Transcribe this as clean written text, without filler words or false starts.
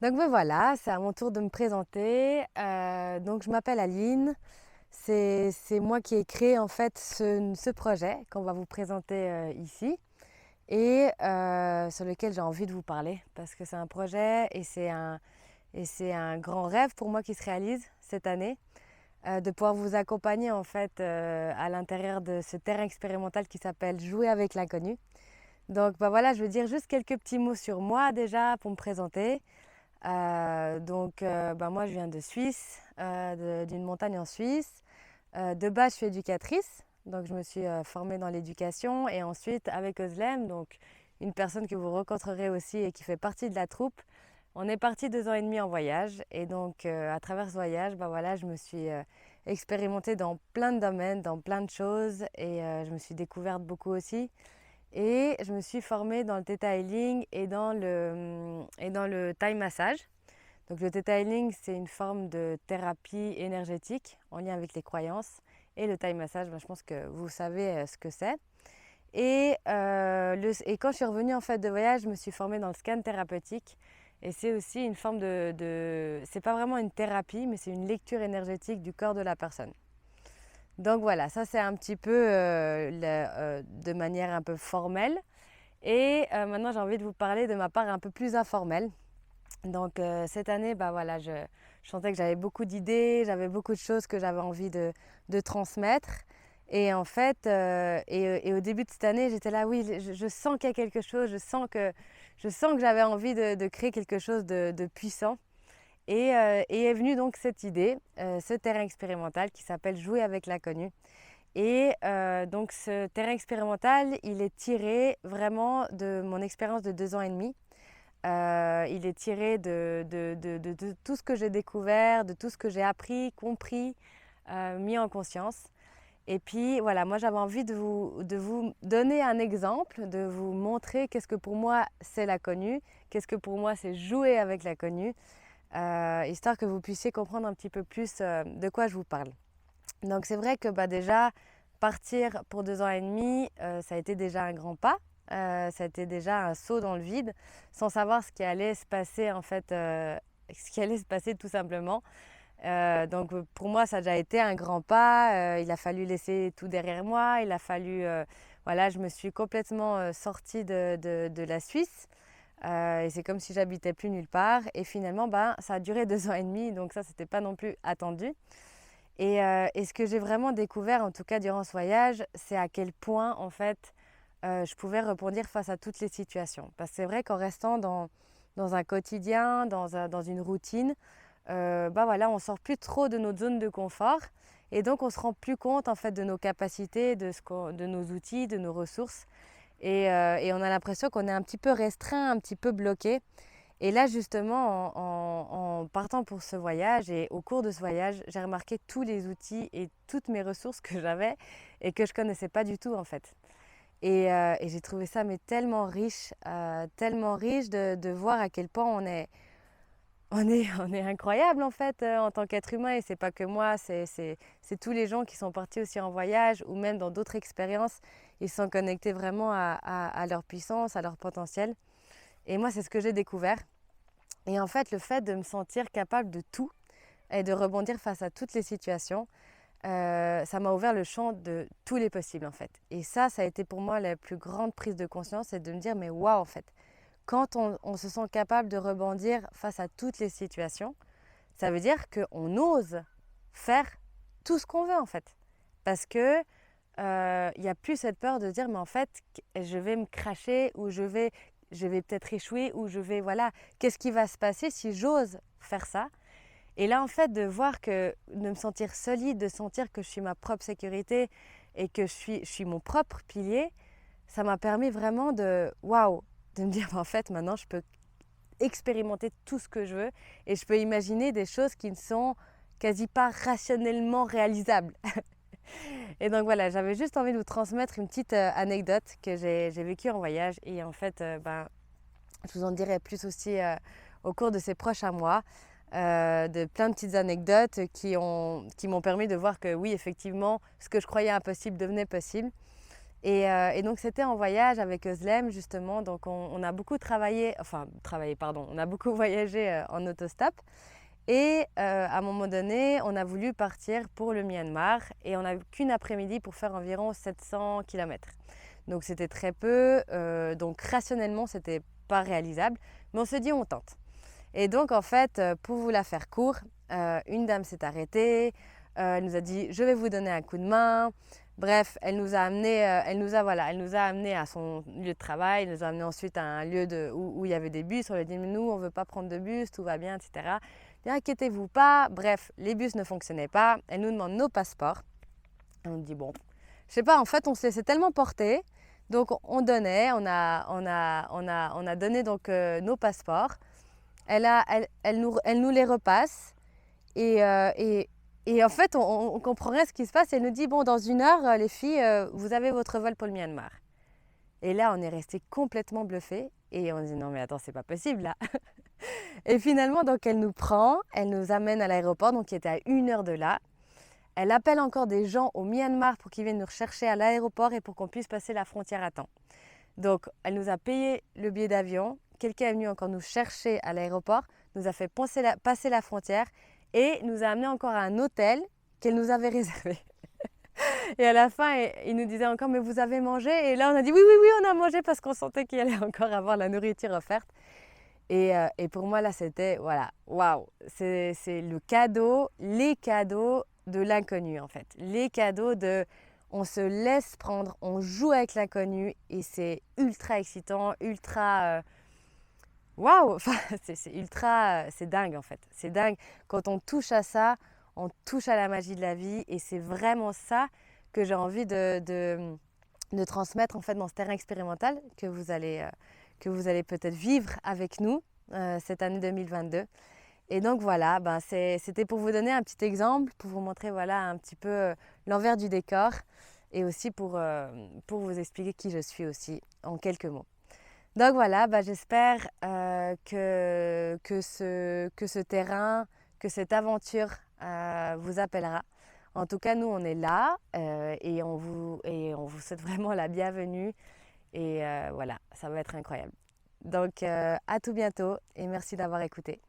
Donc me voilà, c'est à mon tour de me présenter. Donc je m'appelle Aline. C'est moi qui ai créé en fait ce projet qu'on va vous présenter ici et sur lequel j'ai envie de vous parler parce que c'est un projet et c'est un grand rêve pour moi qui se réalise cette année, de pouvoir vous accompagner en fait à l'intérieur de ce terrain expérimental qui s'appelle Jouer avec l'inconnu. Donc bah voilà, je veux dire juste quelques petits mots sur moi déjà pour me présenter. Donc, moi, je viens de Suisse, d'une montagne en Suisse. De base, je suis éducatrice, donc je me suis formée dans l'éducation. Et ensuite, avec Özlem, donc une personne que vous rencontrerez aussi et qui fait partie de la troupe, on est parti 2 ans et demi en voyage. Et donc, à travers ce voyage, bah voilà, je me suis expérimentée dans plein de domaines, dans plein de choses. Et je me suis découverte beaucoup aussi. Et je me suis formée dans le Theta Healing et dans le Thai massage. Donc le Theta Healing, c'est une forme de thérapie énergétique en lien avec les croyances. Et le Thai massage, je pense que vous savez ce que c'est. Et quand je suis revenue en fait de voyage, je me suis formée dans le scan thérapeutique. Et c'est aussi une forme c'est pas vraiment une thérapie, mais c'est une lecture énergétique du corps de la personne. Donc voilà, ça c'est un petit peu de manière un peu formelle. Et maintenant j'ai envie de vous parler de ma part un peu plus informelle. Donc cette année, bah voilà, je sentais que j'avais beaucoup d'idées, j'avais beaucoup de choses que j'avais envie de transmettre. Et en fait, et au début de cette année, j'étais là, oui, je sens qu'il y a quelque chose, je sens que j'avais envie de créer quelque chose de puissant. Et est venue donc cette idée, ce terrain expérimental qui s'appelle Jouer avec l'inconnu. Et donc ce terrain expérimental, il est tiré vraiment de mon expérience de 2 ans et demi. Il est tiré de tout ce que j'ai découvert, de tout ce que j'ai appris, compris, mis en conscience. Et puis voilà, moi j'avais envie de vous donner un exemple, de vous montrer qu'est-ce que pour moi c'est l'inconnu, qu'est-ce que pour moi c'est jouer avec l'inconnu, histoire que vous puissiez comprendre un petit peu plus de quoi je vous parle. Donc c'est vrai que bah, déjà, partir pour 2 ans et demi, ça a été déjà un grand pas. Ça a été déjà un saut dans le vide, sans savoir ce qui allait se passer en fait, ce qui allait se passer tout simplement. Donc pour moi, ça a déjà été un grand pas. Il a fallu laisser tout derrière moi. Il a fallu, voilà, je me suis complètement sortie de la Suisse. Et c'est comme si j'habitais plus nulle part. Et finalement, ben, ça a duré 2 ans et demi, donc ça, c'était pas non plus attendu. Et ce que j'ai vraiment découvert, en tout cas durant ce voyage, c'est à quel point, en fait, je pouvais rebondir face à toutes les situations. Parce que c'est vrai qu'en restant dans un quotidien, dans une routine, bah voilà, on sort plus trop de notre zone de confort. Et donc, on se rend plus compte, en fait, de nos capacités, de nos outils, de nos ressources. Et on a l'impression qu'on est un petit peu restreint, un petit peu bloqué. Et là, justement, en partant pour ce voyage et au cours de ce voyage, j'ai remarqué tous les outils et toutes mes ressources que j'avais et que je connaissais pas du tout en fait. Et j'ai trouvé ça mais tellement riche de voir à quel point on est incroyable en fait en tant qu'être humain. Et c'est pas que moi, c'est tous les gens qui sont partis aussi en voyage ou même dans d'autres expériences. Ils sont connectés vraiment à leur puissance, à leur potentiel. Et moi, c'est ce que j'ai découvert. Et en fait, le fait de me sentir capable de tout et de rebondir face à toutes les situations, ça m'a ouvert le champ de tous les possibles en fait. Et ça a été pour moi la plus grande prise de conscience, c'est de me dire mais waouh en fait, quand on se sent capable de rebondir face à toutes les situations, ça veut dire qu'on ose faire tout ce qu'on veut en fait. Parce que il n'y a plus cette peur de dire mais en fait je vais me cracher ou je vais peut-être échouer ou voilà, qu'est-ce qui va se passer si j'ose faire ça. Et là en fait de me sentir solide, de sentir que je suis ma propre sécurité et que je suis mon propre pilier, ça m'a permis vraiment waouh, de me dire en fait maintenant je peux expérimenter tout ce que je veux et je peux imaginer des choses qui ne sont quasi pas rationnellement réalisables. Et donc voilà, j'avais juste envie de vous transmettre une petite anecdote que j'ai vécue en voyage. Et en fait, ben, je vous en dirai plus aussi au cours de ces prochains mois. De plein de petites anecdotes qui m'ont permis de voir que oui, effectivement, ce que je croyais impossible devenait possible. Et donc c'était en voyage avec Özlem justement, donc on a beaucoup on a beaucoup voyagé en autostop. Et à un moment donné, on a voulu partir pour le Myanmar et on n'a qu'une après-midi pour faire environ 700 km. Donc c'était très peu, donc rationnellement c'était pas réalisable, mais on se dit on tente. Et donc en fait, pour vous la faire court, une dame s'est arrêtée, elle nous a dit je vais vous donner un coup de main. Bref, elle nous a amené, elle nous a amené à son lieu de travail, elle nous a amené ensuite à un lieu où il y avait des bus. On lui a dit mais nous on veut pas prendre de bus, tout va bien, etc. Ne inquiétez-vous pas. Bref, les bus ne fonctionnaient pas. Elle nous demande nos passeports. On dit bon, je sais pas, en fait on s'est laissé tellement porter. Donc on donnait, on a donné donc nos passeports. Elle nous les repasse et, en fait, on comprend rien ce qui se passe. Elle nous dit, bon, dans 1 heure, les filles, vous avez votre vol pour le Myanmar. Et là, on est resté complètement bluffés et on se dit, non mais attends, c'est pas possible là. Et finalement, donc elle nous prend, elle nous amène à l'aéroport, donc qui était à 1 heure de là. Elle appelle encore des gens au Myanmar pour qu'ils viennent nous rechercher à l'aéroport et pour qu'on puisse passer la frontière à temps. Donc, elle nous a payé le billet d'avion. Quelqu'un est venu encore nous chercher à l'aéroport, nous a fait passer la frontière et nous a amené encore à un hôtel qu'elle nous avait réservé. Et à la fin, il nous disait encore, mais vous avez mangé? Et là, on a dit, oui, oui, oui, on a mangé parce qu'on sentait qu'il allait encore avoir la nourriture offerte. Et pour moi, là, c'était, voilà, waouh, c'est le cadeau, les cadeaux de l'inconnu, en fait. Les cadeaux de, on se laisse prendre, on joue avec l'inconnu et c'est ultra excitant, ultra, waouh, enfin, c'est ultra, c'est dingue, en fait. C'est dingue. Quand on touche à ça, on touche à la magie de la vie et c'est vraiment ça que j'ai envie de transmettre, en fait, dans ce terrain expérimental que vous allez peut-être vivre avec nous cette année 2022. Et donc voilà, ben c'était pour vous donner un petit exemple, pour vous montrer voilà, un petit peu l'envers du décor et aussi pour vous expliquer qui je suis aussi en quelques mots. Donc voilà, ben j'espère que ce terrain, que cette aventure vous appellera. En tout cas, nous, on est là et on vous souhaite vraiment la bienvenue. Et voilà, ça va être incroyable. Donc, à tout bientôt et merci d'avoir écouté.